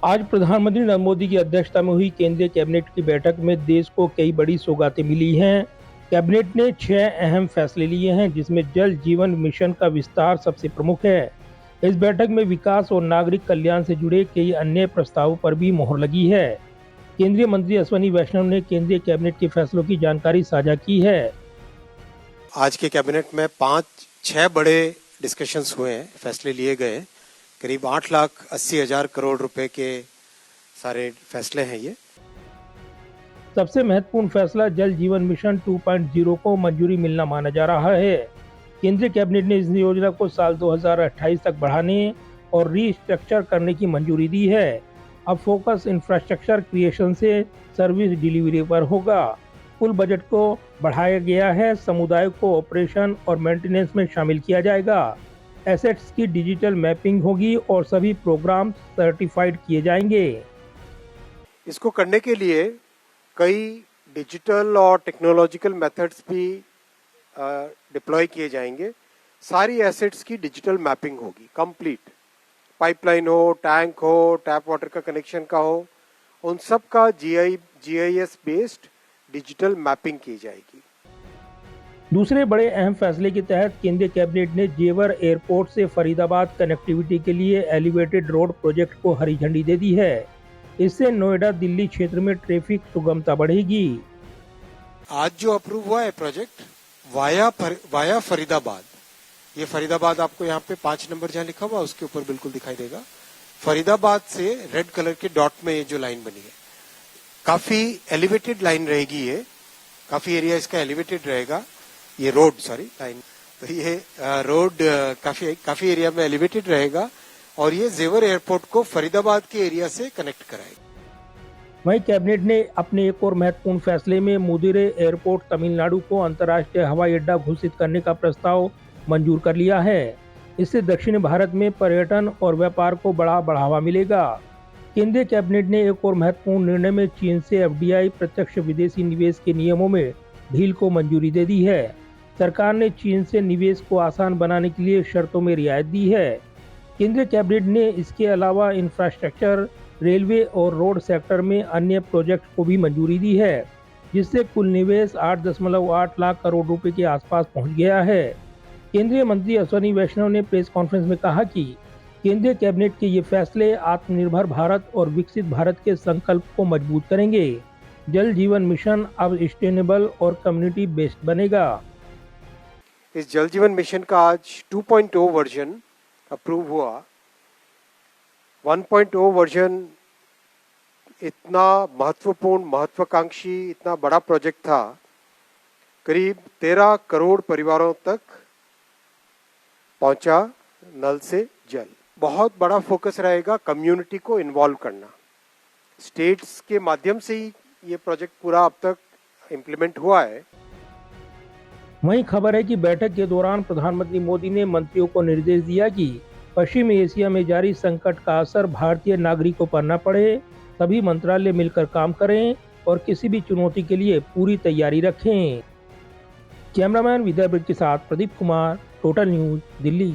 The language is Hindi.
आज प्रधानमंत्री नरेंद्र मोदी की अध्यक्षता में हुई केंद्रीय कैबिनेट की बैठक में देश को कई बड़ी सौगातें मिली हैं। कैबिनेट ने 6 अहम फैसले लिए हैं, जिसमें जल जीवन मिशन का विस्तार सबसे प्रमुख है। इस बैठक में विकास और नागरिक कल्याण से जुड़े कई अन्य प्रस्तावों पर भी मोहर लगी है। केंद्रीय मंत्री अश्विनी वैष्णव ने केंद्रीय कैबिनेट के फैसलों की जानकारी साझा की है। आज के कैबिनेट में 5-6 बड़े डिस्कशंस हुए हैं, फैसले लिए गए। करीब 8,80,000 करोड़ रुपए के सारे फैसले हैं ये। सबसे महत्वपूर्ण फैसला जल जीवन मिशन 2.0 को मंजूरी मिलना माना जा रहा है। केंद्रीय कैबिनेट ने इस योजना को साल 2028 तक बढ़ाने और रीस्ट्रक्चर करने की मंजूरी दी है। अब फोकस इंफ्रास्ट्रक्चर क्रिएशन से सर्विस डिलीवरी पर होगा। कुल बजट को बढ़ाया गया है। समुदाय को ऑपरेशन और मेंटेनेंस में शामिल किया जाएगा। एसेट्स की डिजिटल मैपिंग होगी और सभी प्रोग्राम सर्टिफाइड किए जाएंगे। इसको करने के लिए कई डिजिटल और टेक्नोलॉजिकल मेथड्स भी डिप्लॉय किए जाएंगे। सारी एसेट्स की डिजिटल मैपिंग होगी कंप्लीट। पाइपलाइन हो, टैंक हो, टैप वाटर का कनेक्शन का हो, उन सब का जीआईएस बेस्ड डिजिटल मैपिंग की जाएगी। दूसरे बड़े अहम फैसले के तहत केंद्रीय कैबिनेट ने जेवर एयरपोर्ट से फरीदाबाद कनेक्टिविटी के लिए एलिवेटेड रोड प्रोजेक्ट को हरी झंडी दे दी है। इससे नोएडा दिल्ली क्षेत्र में ट्रैफिक सुगमता बढ़ेगी। आज जो अप्रूव हुआ है प्रोजेक्ट वाया फरीदाबाद, ये फरीदाबाद आपको यहाँ पे 5 नंबर जहाँ लिखा हुआ उसके ऊपर बिल्कुल दिखाई देगा। फरीदाबाद से रेड कलर के डॉट में ये जो लाइन बनी है, काफी एलिवेटेड लाइन रहेगी। ये काफी एरिया इसका एलिवेटेड रहेगा। ये रोड लाइन, तो ये रोड काफी एरिया में एलिवेटेड रहेगा और ये जेवर एयरपोर्ट को फरीदाबाद के एरिया से कनेक्ट कराएगा। वहीं कैबिनेट ने अपने एक और महत्वपूर्ण फैसले में मुदिरे एयरपोर्ट तमिलनाडु को अंतर्राष्ट्रीय हवाई अड्डा घोषित करने का प्रस्ताव मंजूर कर लिया है। इससे दक्षिण भारत में पर्यटन और व्यापार को बड़ा बढ़ावा मिलेगा। केंद्रीय कैबिनेट ने एक और महत्वपूर्ण निर्णय में चीन से एफडीआई प्रत्यक्ष विदेशी निवेश के नियमों में ढील को मंजूरी दे दी है। सरकार ने चीन से निवेश को आसान बनाने के लिए शर्तों में रियायत दी है। केंद्रीय कैबिनेट ने इसके अलावा इंफ्रास्ट्रक्चर, रेलवे और रोड सेक्टर में अन्य प्रोजेक्ट को भी मंजूरी दी है, जिससे कुल निवेश 8.8 लाख करोड़ रुपए के आसपास पहुंच गया है। केंद्रीय मंत्री अश्विनी वैष्णव ने प्रेस कॉन्फ्रेंस में कहा कि केंद्रीय कैबिनेट के ये फैसले आत्मनिर्भर भारत और विकसित भारत के संकल्प को मजबूत करेंगे। जल जीवन मिशन अब सस्टेनेबल और कम्युनिटी बेस्ड बनेगा। इस जल जीवन मिशन का आज 2.0 वर्जन अप्रूव हुआ। 1.0 वर्जन इतना महत्वपूर्ण, महत्वाकांक्षी, इतना बड़ा प्रोजेक्ट था। करीब 13 करोड़ परिवारों तक पहुंचा नल से जल। बहुत बड़ा फोकस रहेगा कम्युनिटी को इन्वॉल्व करना। स्टेट्स के माध्यम से ही ये प्रोजेक्ट पूरा अब तक इम्प्लीमेंट हुआ है। वहीं खबर है कि बैठक के दौरान प्रधानमंत्री मोदी ने मंत्रियों को निर्देश दिया कि पश्चिमी एशिया में जारी संकट का असर भारतीय नागरिकों पर न पड़े। सभी मंत्रालय मिलकर काम करें और किसी भी चुनौती के लिए पूरी तैयारी रखें। कैमरामैन विद्या के साथ प्रदीप कुमार, टोटल न्यूज, दिल्ली।